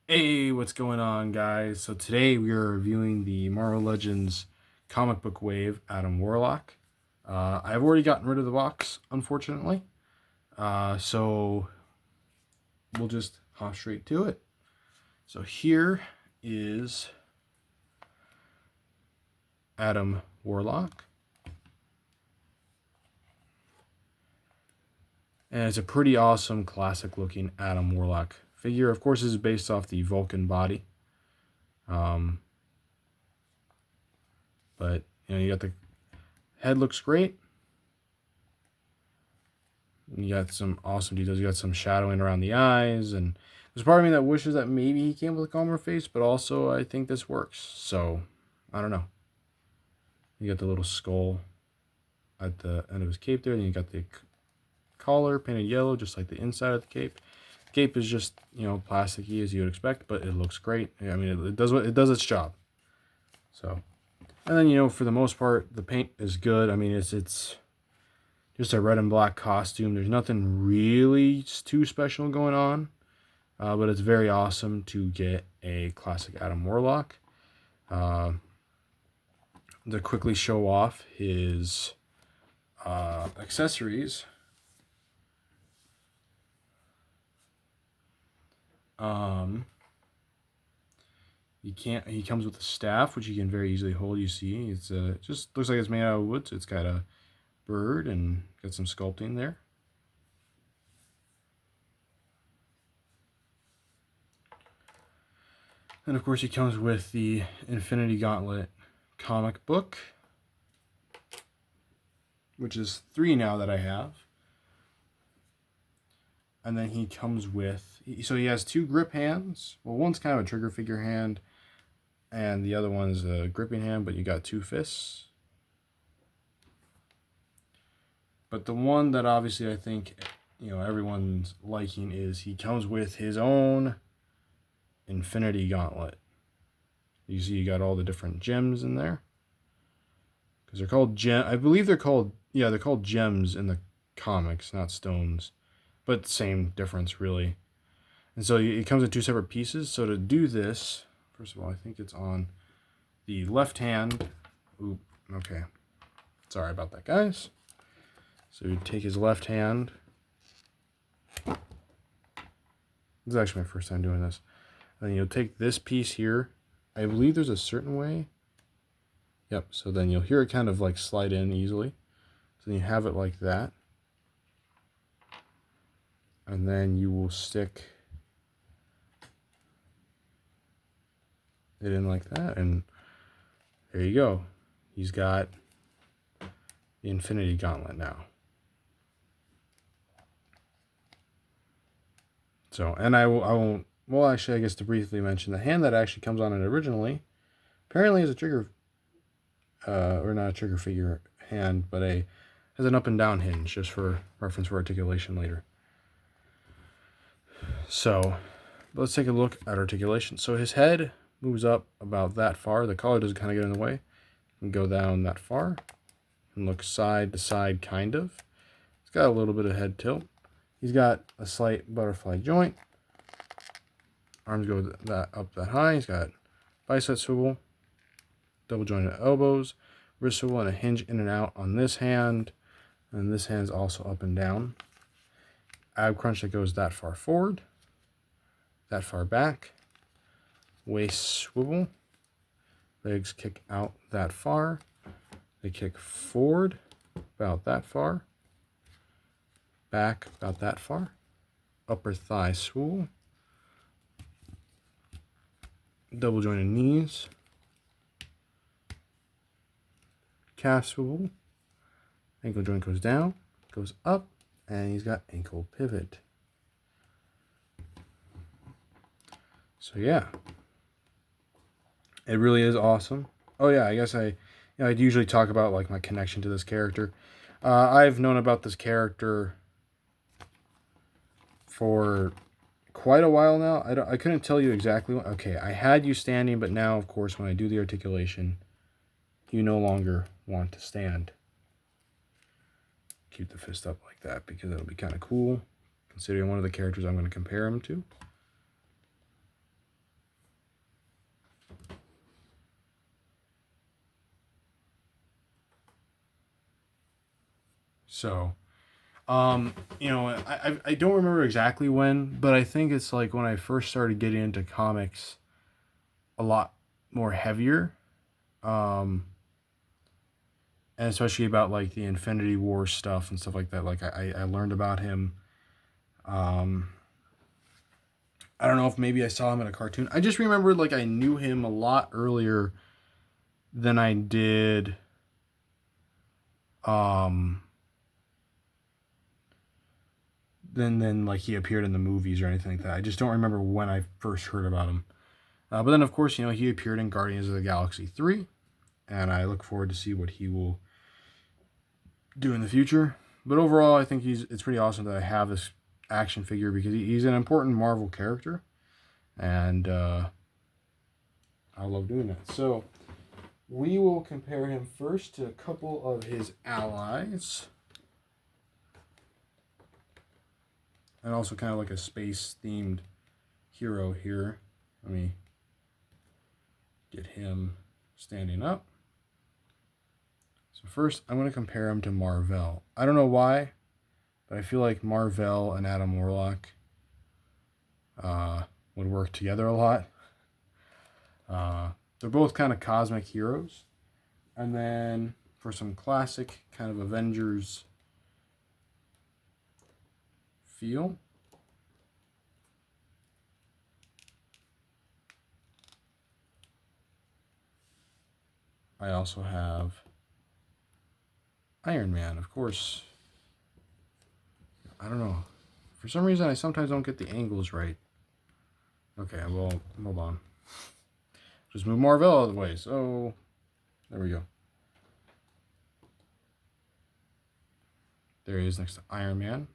Hey, what's going on, guys? So today we are reviewing the Marvel Legends comic book wave, Adam Warlock. I've already gotten rid of the box, unfortunately. So we'll just hop straight to it. So here is Adam Warlock. And it's a pretty awesome, classic looking Adam Warlock figure. Of course, this is based off the Vulcan body. But you got the head looks great. You got some awesome details. You got some shadowing around the eyes, and there's part of me that wishes that maybe he came with a calmer face, but also I think this works. So I don't know. You got the little skull at the end of his cape there. Then you got the collar painted yellow, just like the inside of the cape. Cape is just plasticky as you would expect, but it looks great. I mean, it does its job. So, and then for the most part, the paint is good. I mean, it's just a red and black costume. There's nothing really too special going on, but it's very awesome to get a classic Adam Warlock. To quickly show off his accessories. He comes with a staff, which you can very easily hold. You see, it's just looks like it's made out of wood, so it's got a bird and got some sculpting there. And of course, he comes with the Infinity Gauntlet comic book, which is 3 now that I have. And then he comes with, so he has 2 grip hands. Well, one's kind of a trigger figure hand, and the other one's a gripping hand, but you got 2 fists. But the one that obviously I think everyone's liking is he comes with his own Infinity Gauntlet. You see, you got all the different gems in there, because they're called I believe they're called gems in the comics, not stones, but same difference really. And so it comes in 2 separate pieces. So to do this, first of all, I think it's on the left hand. Oop, okay. Sorry about that, guys. So you take his left hand. This is actually my first time doing this. And then you'll take this piece here. I believe there's a certain way. Yep, so then you'll hear it kind of like slide in easily. So then you have it like that. And then you will stick it in like that. And there you go. He's got the Infinity Gauntlet now. So, and I won't, well, actually, I guess to briefly mention, the hand that actually comes on it originally apparently is a trigger, or not a trigger figure hand, but has an up and down hinge, just for reference for articulation later. So, let's take a look at articulation. So his head moves up about that far. The collar doesn't kind of get in the way. And go down that far and look side to side, kind of. It's got a little bit of head tilt. He's got a slight butterfly joint. Arms go up that high. He's got bicep swivel, double jointed elbows, wrist swivel, and a hinge in and out on this hand. And this hand's also up and down. Ab crunch that goes that far forward, that far back. Waist swivel. Legs kick out that far. They kick forward about that far. Back about that far. Upper thigh swivel. Double jointed knees. Calf swivel. Ankle joint goes down, goes up, and he's got ankle pivot. So yeah, it really is awesome. Oh yeah, I guess I usually talk about like my connection to this character. I've known about this character for quite a while now. I couldn't tell you exactly. Okay, I had you standing, but now, of course, when I do the articulation, you no longer want to stand. Keep the fist up like that because it'll be kind of cool, considering one of the characters I'm going to compare him to. So, you know, I don't remember exactly when, but I think it's like when I first started getting into comics a lot more heavier. And especially about like the Infinity War stuff and stuff like that. Like I learned about him. Um, I don't know if maybe I saw him in a cartoon. I just remember like I knew him a lot earlier than I did. Then like he appeared in the movies or anything like that. I just don't remember when I first heard about him. But then of course, you know, he appeared in Guardians of the Galaxy 3, and I look forward to see what he will do in the future. But overall, I think it's pretty awesome that I have this action figure because he's an important Marvel character, and I love doing that. So we will compare him first to a couple of his allies, and also kind of like a space-themed hero here. Let me get him standing up. So first, I'm going to compare him to Marvel. I don't know why, but I feel like Marvel and Adam Warlock would work together a lot. They're both kind of cosmic heroes. And then for some classic kind of Avengers feel, I also have Iron Man, of course. I don't know. For some reason, I sometimes don't get the angles right. Okay, well, hold on. Just move Marvel out of the way. So, there we go. There he is next to Iron Man.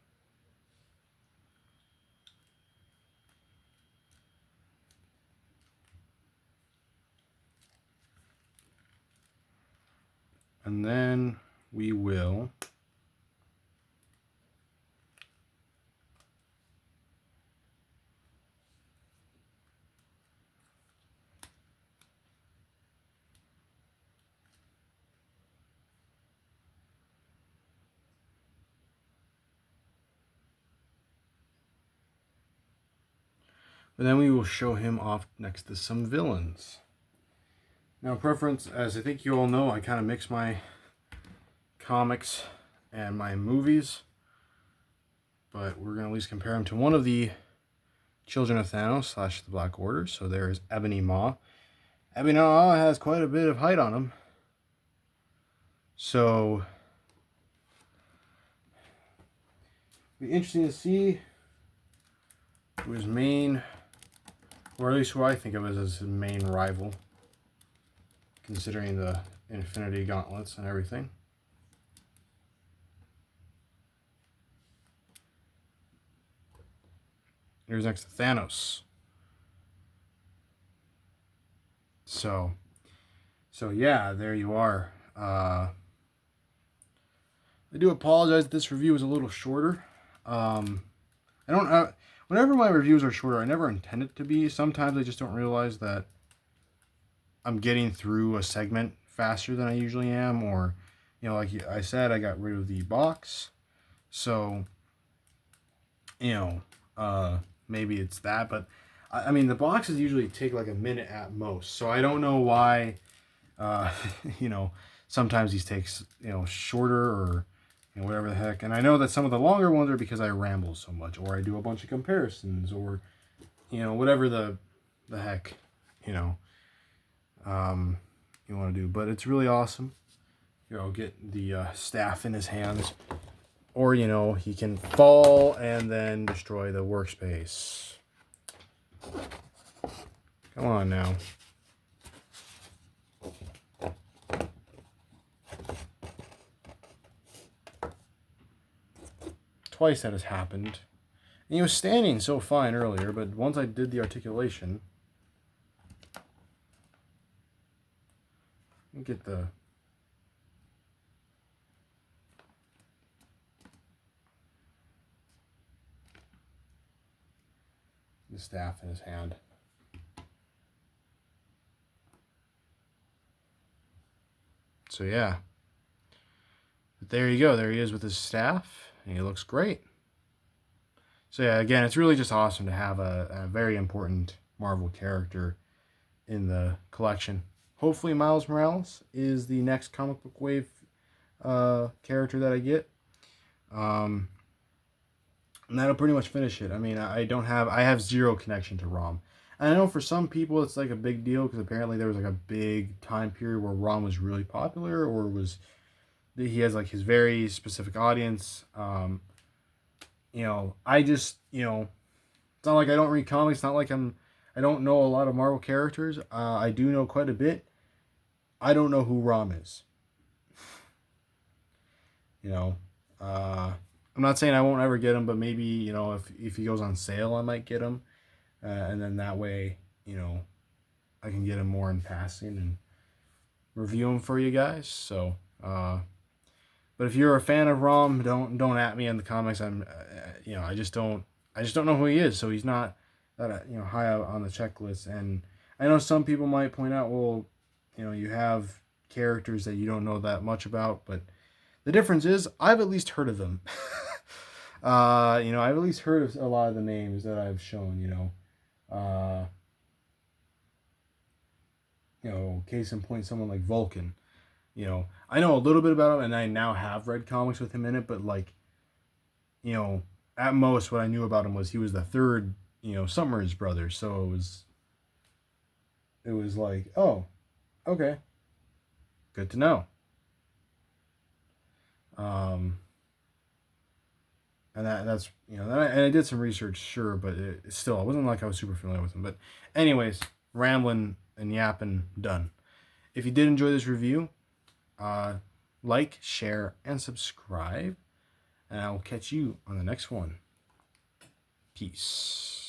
And then we will show him off next to some villains. Now, preference, as I think you all know, I kind of mix my comics and my movies, but we're going to at least compare him to one of the Children of Thanos / the Black Order. So there is Ebony Maw. Ebony Maw has quite a bit of height on him. So, it'll be interesting to see who his main, or at least who I think of as his main rival, considering the Infinity Gauntlets and everything. Here's next to Thanos. So yeah, there you are. I do apologize that this review is a little shorter. Whenever my reviews are shorter, I never intend it to be. Sometimes I just don't realize that I'm getting through a segment faster than I usually am, or, you know, like I said, I got rid of the box. So, you know, maybe it's that, but I mean, the boxes usually take like a minute at most. So I don't know why, you know, sometimes these takes, you know, shorter or, you know, whatever the heck. And I know that some of the longer ones are because I ramble so much, or I do a bunch of comparisons, or, you know, whatever the heck, you know, you want to do. But it's really awesome. Here, I'll get the staff in his hands. Or, you know, he can fall and then destroy the workspace. Come on now. Twice that has happened. And he was standing so fine earlier, but once I did the articulation, get the staff in his hand. So yeah, But there you go. There he is with his staff. And he looks great. So yeah, again, it's really just awesome to have a very important Marvel character in the collection. Hopefully Miles Morales is the next comic book wave character that I get. And that'll pretty much finish it. I mean, I have zero connection to ROM. And I know for some people it's like a big deal because apparently there was like a big time period where ROM was really popular, or he has like his very specific audience. I just, it's not like I don't read comics. It's not like I don't know a lot of Marvel characters. I do know quite a bit. I don't know who Rom is. I'm not saying I won't ever get him, but maybe, if he goes on sale, I might get him. And then that way, I can get him more in passing and review him for you guys. So, but if you're a fan of Rom, don't at me in the comics. I just don't know who he is. So he's not that, high up on the checklist. And I know some people might point out, well, you have characters that you don't know that much about, but the difference is I've at least heard of them. I've at least heard of a lot of the names that I've shown, case in point, someone like Vulcan. I know a little bit about him, and I now have read comics with him in it, but like, at most what I knew about him was he was the third, Summers brother. So it was like, oh, okay, good to know. And that's, and I did some research, sure, but still, it wasn't like I was super familiar with him. But anyways, rambling and yapping, done. If you did enjoy this review, like, share, and subscribe, and I will catch you on the next one. Peace.